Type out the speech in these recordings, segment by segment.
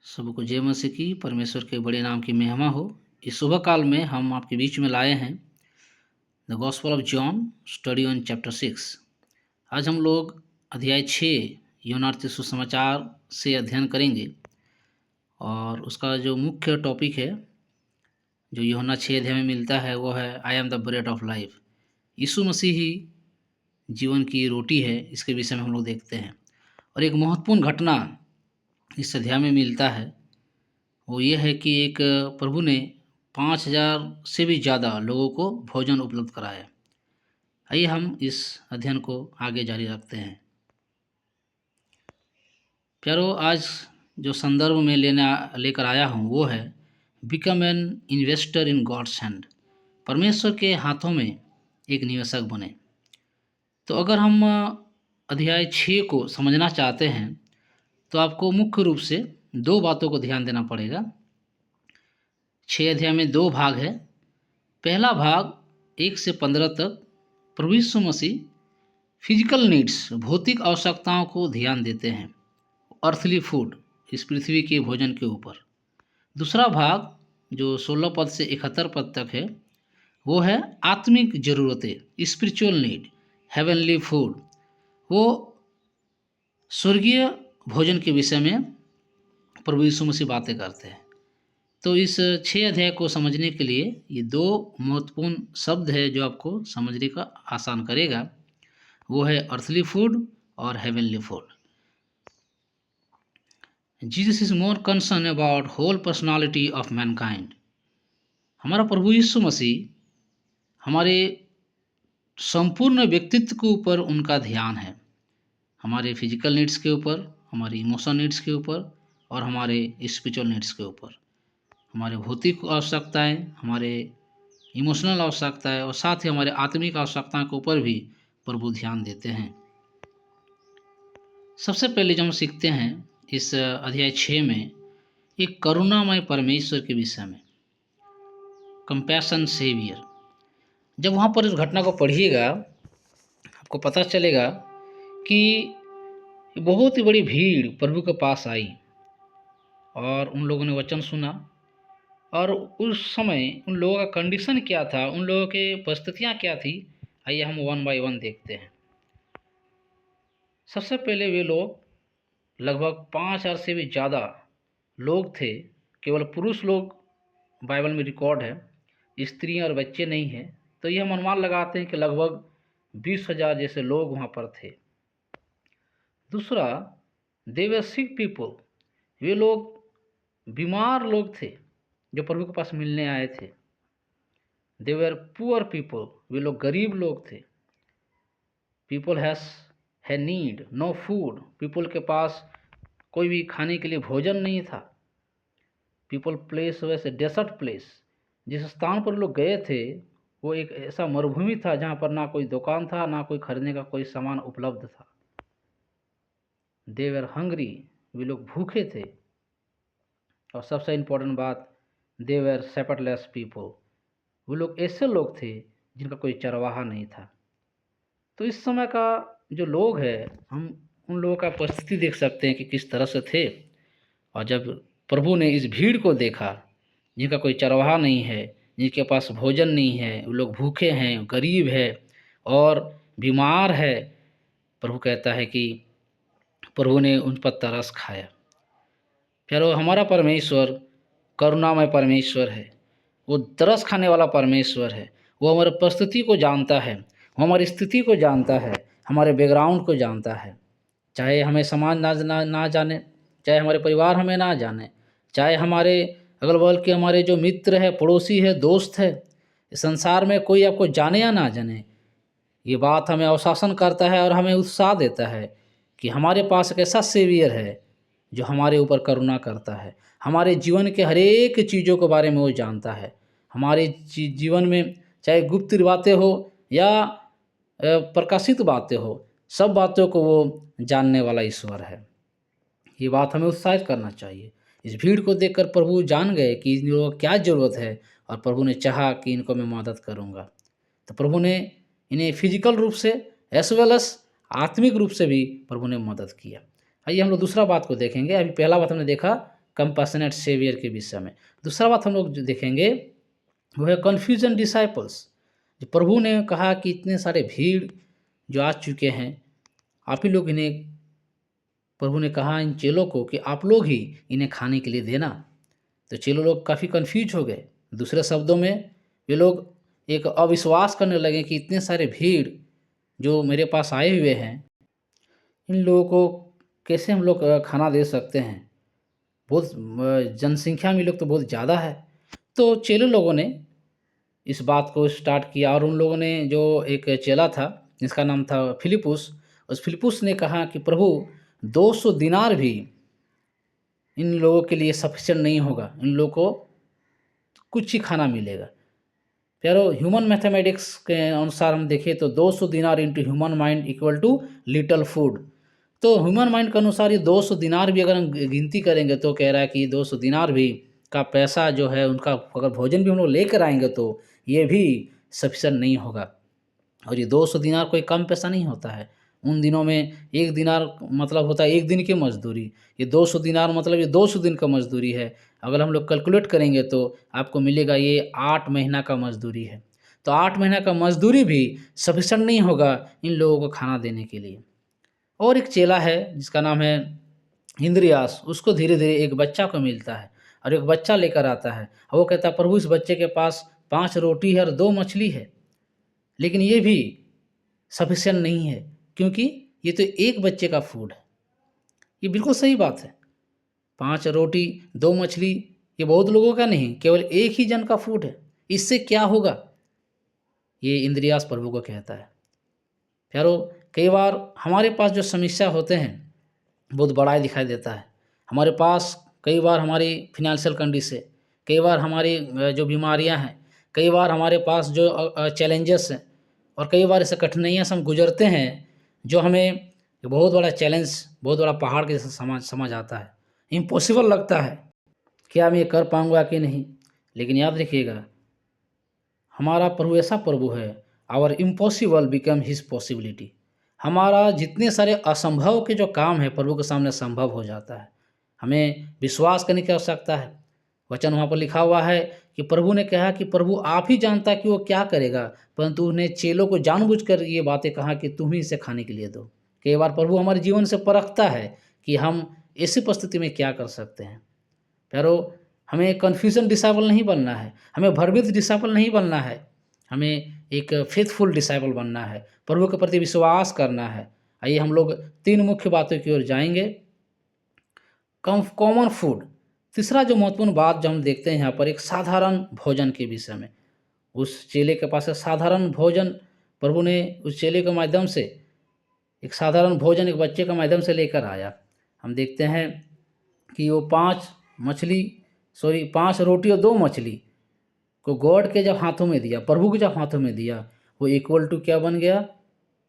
सबको जय मसीह की परमेश्वर के बड़े नाम की महिमा हो। इस सुबह काल में हम आपके बीच में लाए हैं the gospel of John study on chapter 6। आज हम लोग अध्याय 6 यूनार्थ सुसमाचार से अध्ययन करेंगे और उसका जो मुख्य टॉपिक है जो यूहन्ना 6 अध्याय में मिलता है वो है I am the bread of life. यीशु मसीह ही जीवन की रोटी है, इसके विषय में हम लोग देखते हैं। और एक महत्वपूर्ण घटना इस अध्याय में मिलता है, वो ये है कि एक प्रभु ने 5,000 से भी ज़्यादा लोगों को भोजन उपलब्ध कराया। आइए हम इस अध्ययन को आगे जारी रखते हैं। प्यारो, आज जो संदर्भ में लेकर आया हूँ वो है become an investor in God's hand. परमेश्वर के हाथों में एक निवेशक बने। तो अगर हम अध्याय 6 को समझना चाहते हैं तो आपको मुख्य रूप से 2 बातों को ध्यान देना पड़ेगा। 6 अध्याय में 2 भाग है। पहला भाग 1 से 15 तक प्रभु यीशु मसीह फिजिकल नीड्स, भौतिक आवश्यकताओं को ध्यान देते हैं, अर्थली फूड, इस पृथ्वी के भोजन के ऊपर। दूसरा भाग जो 16 पद से 71 पद तक है वो है आत्मिक ज़रूरतें, स्पिरिचुअल नीड, हेवनली फूड, वो स्वर्गीय भोजन के विषय में प्रभु यीशु मसीह बातें करते हैं। तो इस 6 अध्याय को समझने के लिए ये 2 महत्वपूर्ण शब्द है जो आपको समझने का आसान करेगा, वो है अर्थली फूड और heavenly food. Jesus is more concern about whole personality of mankind. हमारा प्रभु यीशु मसीह हमारे संपूर्ण व्यक्तित्व के ऊपर उनका ध्यान है, हमारे फिजिकल नीड्स के ऊपर, हमारी इमोशनल नीड्स के ऊपर और हमारे स्पिरिचुअल नीड्स के ऊपर। हमारे भौतिक आवश्यकताएं, हमारे इमोशनल आवश्यकताएं और साथ ही हमारे आत्मिक आवश्यकताओं के ऊपर भी प्रभु ध्यान देते हैं। सबसे पहले जो हम सीखते हैं इस अध्याय 6 में एक करुणामय परमेश्वर के विषय में, कंपैशन सेवियर। जब वहाँ पर इस घटना को पढ़िएगा आपको पता चलेगा कि बहुत ही बड़ी भीड़ प्रभु के पास आई और उन लोगों ने वचन सुना। और उस समय उन लोगों का कंडीशन क्या था, उन लोगों के परिस्थितियाँ क्या थी, आइए हम 1 बाय 1 देखते हैं। सबसे पहले वे लोग लगभग 5,000 से भी ज़्यादा लोग थे। केवल पुरुष लोग बाइबल में रिकॉर्ड है, स्त्रियां और बच्चे नहीं हैं। तो ये हम अनुमान लगाते हैं कि लगभग 20,000 जैसे लोग वहाँ पर थे। दूसरा, दे वर सिक पीपल, वे लोग बीमार लोग थे जो प्रभु के पास मिलने आए थे। दे वर पुअर पीपल, वे लोग गरीब लोग थे। पीपल है नीड नो फूड, पीपल के पास कोई भी खाने के लिए भोजन नहीं था। पीपल प्लेस वैसे डेसर्ट प्लेस, जिस स्थान पर लोग गए थे वो एक ऐसा मरुभूमि था जहाँ पर ना कोई दुकान था, ना कोई खरीदने का कोई सामान उपलब्ध था। दे वर हंग्री, वे लोग भूखे थे। और सबसे इम्पोर्टेंट बात, दे वर शेपर्डलेस पीपल, वो लोग ऐसे लोग थे जिनका कोई चरवाहा नहीं था। तो इस समय का जो लोग हैं, हम उन लोगों का परिस्थिति देख सकते हैं कि किस तरह से थे। और जब प्रभु ने इस भीड़ को देखा जिनका कोई चरवाहा नहीं है, जिनके पास भोजन नहीं है, वो लोग भूखे हैं, गरीब है और बीमार है, प्रभु कहता है कि प्रभु ने उन पर तरस खाया। फिर वो हमारा परमेश्वर करुणामय परमेश्वर है, वो तरस खाने वाला परमेश्वर है। वो हमारे परिस्थिति को जानता है, वो हमारी स्थिति को जानता है, हमारे बैकग्राउंड को जानता है। चाहे हमें समाज ना जाने, चाहे हमारे परिवार हमें ना जाने, चाहे हमारे अगल बगल के हमारे जो मित्र है, पड़ोसी है, दोस्त है, इस संसार में कोई आपको जाने या ना जाने, ये बात हमें आश्वासन करता है और हमें उत्साह देता है कि हमारे पास एक ऐसा सेवियर है जो हमारे ऊपर करुणा करता है। हमारे जीवन के हर एक चीज़ों के बारे में वो जानता है। हमारे जीवन में चाहे गुप्त बातें हो या प्रकाशित बातें हो, सब बातों को वो जानने वाला ईश्वर है। ये बात हमें उत्साहित करना चाहिए। इस भीड़ को देखकर प्रभु जान गए कि इन लोगों को क्या ज़रूरत है और प्रभु ने चाहा कि इनको मैं मदद करूँगा। तो प्रभु ने इन्हें फिजिकल रूप से एस वेल एस आत्मिक रूप से भी प्रभु ने मदद किया। आइए हम लोग दूसरा बात को देखेंगे। अभी पहला बात हमने देखा कंपैशनेट सेवियर के विषय में। दूसरा बात हम लोग जो देखेंगे वो है कन्फ्यूजन डिसाइपल्स। जो प्रभु ने कहा कि इतने सारे भीड़ जो आ चुके हैं, आप ही लोग इन्हें, प्रभु ने कहा इन चेलों को कि आप लोग ही इन्हें खाने के लिए देना। तो चेलों लोग काफ़ी कन्फ्यूज हो गए। दूसरे शब्दों में ये लोग एक अविश्वास करने लगे कि इतने सारे भीड़ जो मेरे पास आए हुए हैं, इन लोगों को कैसे हम लोग खाना दे सकते हैं। बहुत जनसंख्या में लोग तो बहुत ज़्यादा है। तो चेले लोगों ने इस बात को स्टार्ट किया और उन लोगों ने, जो एक चेला था जिसका नाम था फिलिपुस, उस फिलिपुस ने कहा कि प्रभु 200 दिनार भी इन लोगों के लिए सफिशिएंट नहीं होगा, इन लोगों को कुछ ही खाना मिलेगा। प्यारो, ह्यूमन मैथमेटिक्स के अनुसार हम देखें तो 200 दिनार into human mind equal to little food. तो ह्यूमन माइंड के अनुसार ये 200 दिनार भी अगर हम गिनती करेंगे तो कह रहा है कि 200 दिनार भी का पैसा जो है उनका, अगर भोजन भी हम लोग लेकर आएंगे तो ये भी सफिशिएंट नहीं होगा। और ये 200 दिनार कोई कम पैसा नहीं होता है। उन दिनों में एक दिनार मतलब होता है एक दिन की मजदूरी। ये 200 दिनार मतलब ये 200 दिन का मजदूरी है। अगर हम लोग कैलकुलेट करेंगे तो आपको मिलेगा ये 8 महीना का मजदूरी है। तो 8 महीना का मजदूरी भी सफिशिएंट नहीं होगा इन लोगों को खाना देने के लिए। और एक चेला है जिसका नाम है इंद्रियास, उसको धीरे धीरे एक बच्चा को मिलता है और एक बच्चा लेकर आता है और वो कहता है प्रभु इस बच्चे के पास 5 रोटी है और 2 मछली है, लेकिन ये भी सफिशिएंट नहीं है क्योंकि ये तो एक बच्चे का फूड है। ये बिल्कुल सही बात है। 5 रोटी 2 मछली ये बहुत लोगों का नहीं, केवल एक ही जन का फूड है, इससे क्या होगा, ये इंद्रियास प्रभु को कहता है। प्यारो, कई बार हमारे पास जो समस्या होते हैं बहुत बड़ा दिखाई देता है। हमारे पास कई बार हमारी फिनेंशियल कंडीशन, कई बार हमारी जो बीमारियां हैं, कई बार हमारे पास जो चैलेंजेस हैं और कई बार ऐसे कठिनाइयाँ से हम गुजरते हैं जो हमें बहुत बड़ा चैलेंज, बहुत बड़ा पहाड़ के जैसा समझ आता है। इम्पॉसिबल लगता है, क्या मैं ये कर पाऊँगा कि नहीं। लेकिन याद रखिएगा, हमारा प्रभु ऐसा प्रभु है, our impossible become his possibility. हमारा जितने सारे असंभव के जो काम है प्रभु के सामने संभव हो जाता है। हमें विश्वास करने की आवश्यकता है। वचन वहाँ पर लिखा हुआ है कि प्रभु ने कहा कि प्रभु आप ही जानता कि वो क्या करेगा, परंतु उन्हें चेलों को जानबूझकर ये बातें कहा कि तुम ही इसे खाने के लिए दो। कई बार प्रभु हमारे जीवन से परखता है कि हम ऐसी परिस्थिति में क्या कर सकते हैं। प्यारो, हमें कन्फ्यूजन डिसाइपल नहीं बनना है, हमें भ्रमित डिसाइपल नहीं बनना है, हमें एक फेथफुल डिसाइपल बनना है, प्रभु के प्रति विश्वास करना है। आइए हम लोग 3 मुख्य बातों की ओर जाएंगे। कॉमन फूड, तीसरा जो महत्वपूर्ण बात जो हम देखते हैं यहाँ पर, एक साधारण भोजन के विषय में। उस चेले के पास साधारण भोजन, प्रभु ने उस चेले के माध्यम से एक साधारण भोजन एक बच्चे के माध्यम से लेकर आया। हम देखते हैं कि वो 5 रोटी और 2 मछली को गॉड के जब हाथों में दिया, प्रभु के जब हाथों में दिया, वो इक्वल टू क्या बन गया,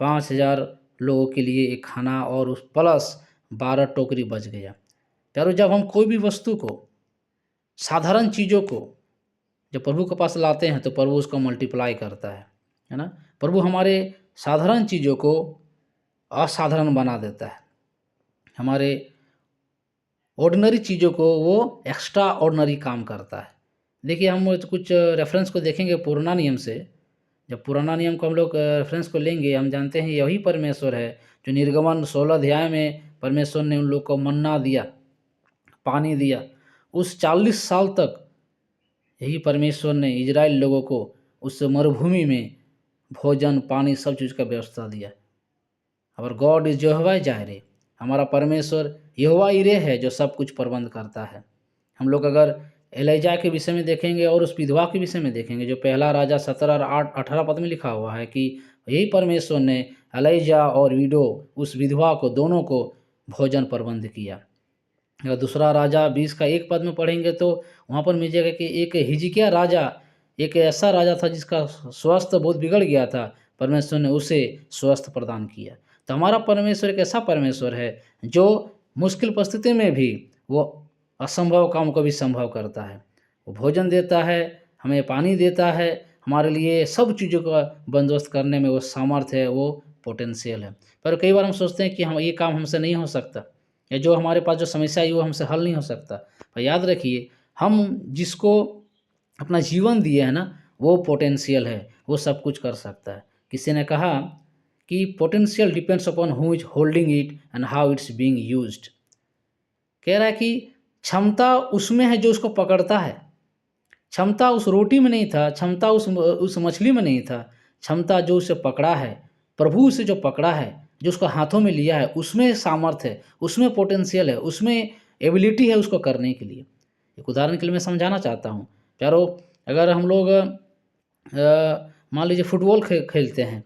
5000 लोगों के लिए एक खाना और उस प्लस 12 टोकरी बच गया। प्यारो, जब हम कोई भी वस्तु को, साधारण चीज़ों को जब प्रभु के पास लाते हैं तो प्रभु उसको मल्टीप्लाई करता है ना। प्रभु हमारे साधारण चीज़ों को असाधारण बना देता है, हमारे ऑर्डिनरी चीज़ों को वो एक्स्ट्रा ऑर्डिनरी काम करता है। देखिए, हम कुछ रेफरेंस को देखेंगे पुराना नियम से। जब पुराना नियम को हम लोग रेफरेंस को लेंगे, हम जानते हैं यही परमेश्वर है जो निर्गमन 16 अध्याय में परमेश्वर ने उन लोग को मन्ना दिया, पानी दिया। उस 40 साल तक यही परमेश्वर ने इजराइल लोगों को उस मरुभूमि में भोजन पानी सब चीज़ का व्यवस्था दिया। और गॉड इज यहोवा जायरे, हमारा परमेश्वर यहोवा इरे है जो सब कुछ प्रबंध करता है। हम लोग अगर एलिजा के विषय में देखेंगे और उस विधवा के विषय में देखेंगे, जो पहला राजा 17 और 18 पद में लिखा हुआ है कि यही परमेश्वर ने एलिजा और विडो, उस विधवा को, दोनों को भोजन प्रबंध किया। अगर दूसरा राजा 20 का 1 पद में पढ़ेंगे तो वहाँ पर मिलेगा कि एक हिजकिय्याह राजा, एक ऐसा राजा था जिसका स्वास्थ्य बहुत बिगड़ गया था, परमेश्वर ने उसे स्वास्थ्य प्रदान किया। तो हमारा परमेश्वर एक ऐसा परमेश्वर है जो मुश्किल परिस्थिति में भी वो असंभव काम को भी संभव करता है। वो भोजन देता है, हमें पानी देता है, हमारे लिए सब चीज़ों का बंदोबस्त करने में वो सामर्थ्य है, वो पोटेंशियल है। पर कई बार हम सोचते हैं कि हम ये काम हमसे नहीं हो सकता, या जो हमारे पास जो समस्या है वो हमसे हल नहीं हो सकता। पर याद रखिए, हम जिसको अपना जीवन दिए है ना, वो पोटेंशियल है, वो सब कुछ कर सकता है। किसी ने कहा कि potential depends upon who is holding it and how it's being used. कह रहा है कि क्षमता उसमें है जो उसको पकड़ता है। क्षमता उस रोटी में नहीं था, क्षमता उस मछली में नहीं था, क्षमता जो उसे पकड़ा है, प्रभु उसे जो पकड़ा है, जो उसको हाथों में लिया है, उसमें सामर्थ्य है, उसमें पोटेंशियल है, उसमें एबिलिटी है उसको करने के लिए। एक उदाहरण के लिए मैं समझाना चाहता हूँ प्यारो, अगर हम लोग मान लीजिए फुटबॉल खेलते हैं।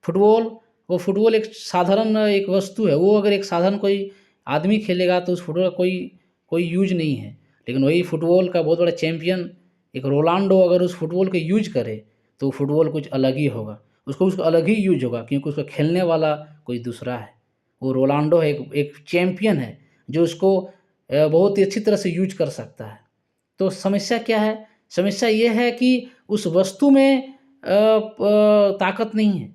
फुटबॉल, वो फुटबॉल एक साधारण एक वस्तु है, वो अगर एक साधारण कोई आदमी खेलेगा तो उस फुटबॉल का कोई कोई यूज नहीं है। लेकिन वही फुटबॉल का बहुत बड़ा चैंपियन एक रोनाल्डो अगर उस फुटबॉल को यूज करे तो फुटबॉल कुछ अलग ही होगा, उसको अलग ही यूज होगा, क्योंकि उसको खेलने वाला कोई दूसरा है। वो रोनाल्डो है, एक चैंपियन है जो उसको बहुत ही अच्छी तरह से यूज कर सकता है। तो समस्या क्या है? समस्या ये है कि उस वस्तु में ताकत नहीं है।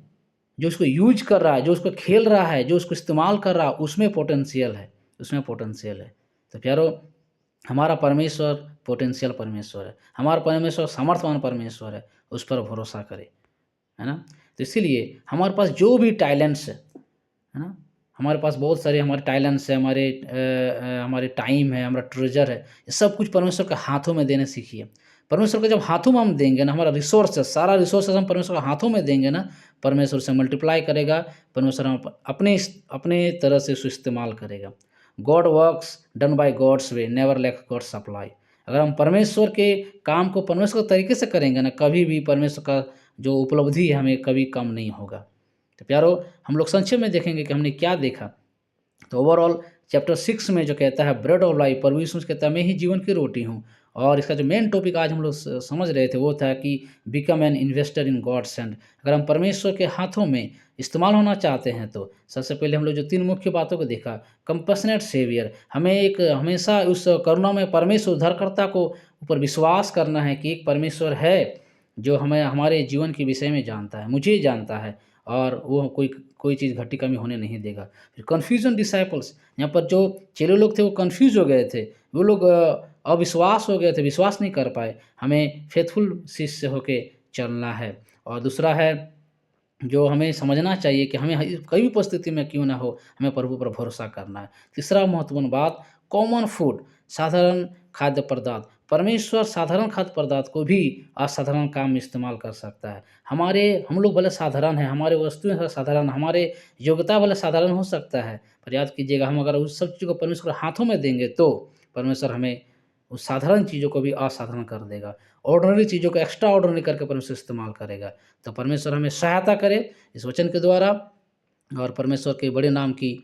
जो उसको यूज कर रहा है, जो उसको खेल रहा है, जो उसको इस्तेमाल कर रहा है, उसमें पोटेंशियल है, उसमें पोटेंशियल है। तो प्यारो, हमारा परमेश्वर पोटेंशियल परमेश्वर है, हमारा परमेश्वर सामर्थ्यवान परमेश्वर है, उस पर भरोसा करें, है ना। तो इसीलिए हमारे पास जो भी टैलेंट्स है ना, हमारे पास बहुत सारे हमारे टैलेंट्स है, हमारे टाइम है, हमारा ट्रेजर है, ये सब कुछ परमेश्वर के हाथों में देने सीखिए। परमेश्वर के जब हाथों में हम देंगे ना, हमारा रिसोर्स है, सारा रिसोर्सेज हम परमेश्वर के हाथों में देंगे ना, परमेश्वर से मल्टीप्लाई करेगा, परमेश्वर हम अपने तरह से उसको इस्तेमाल करेगा। God works done by God's way never lacks God supply. अगर हम परमेश्वर के काम को परमेश्वर के तरीके से करेंगे ना, कभी भी परमेश्वर का जो उपलब्धि है हमें कभी कम नहीं होगा। तो प्यारो, हम लोग संक्षेप में देखेंगे कि हमने क्या देखा। तो ओवरऑल चैप्टर 6 में जो कहता है ब्रेड ऑफ लाइफ, प्रभु यीशु कहता है मैं ही जीवन की रोटी हूँ। और इसका जो मेन टॉपिक आज हम लोग समझ रहे थे वो था कि become an investor in God's hand. अगर हम परमेश्वर के हाथों में इस्तेमाल होना चाहते हैं तो सबसे पहले हम लोग जो 3 मुख्य बातों को देखा, कंपैशनेट सेवियर, हमें एक हमेशा उस करुणा में परमेश्वर उद्धारकर्ता को ऊपर विश्वास करना है कि एक परमेश्वर है जो हमें हमारे जीवन के विषय में जानता है, मुझे जानता है, और वो कोई चीज़ घटी कमी होने नहीं देगा। फिर कन्फ्यूजन डिसाइपल्स, यहाँ पर जो चेले लोग थे वो कन्फ्यूज हो गए थे, वो लोग अविश्वास हो गए थे, विश्वास नहीं कर पाए। हमें फेथफुल शिष्य होके चलना है। और दूसरा है जो हमें समझना चाहिए कि हमें कई भी परिस्थिति में क्यों ना हो, हमें प्रभु पर भरोसा करना है। तीसरा महत्वपूर्ण बात, कॉमन फूड, साधारण खाद्य पदार्थ। परमेश्वर साधारण खाद्य पदार्थ को भी असाधारण काम में इस्तेमाल कर सकता है। हम लोग भले साधारण हैं, हमारे वस्तुएं साधारण, हमारे योग्यता भले साधारण हो सकता है, पर याद कीजिएगा हम अगर उस सब चीज़ों को परमेश्वर के हाथों में देंगे तो परमेश्वर हमें उस साधारण चीज़ों को भी असाधारण कर देगा। ऑर्डिनरी चीज़ों को एक्स्ट्रा ऑर्डिनरी करके परमेश्वर इस्तेमाल करेगा। तो परमेश्वर हमें सहायता करे इस वचन के द्वारा, और परमेश्वर के बड़े नाम की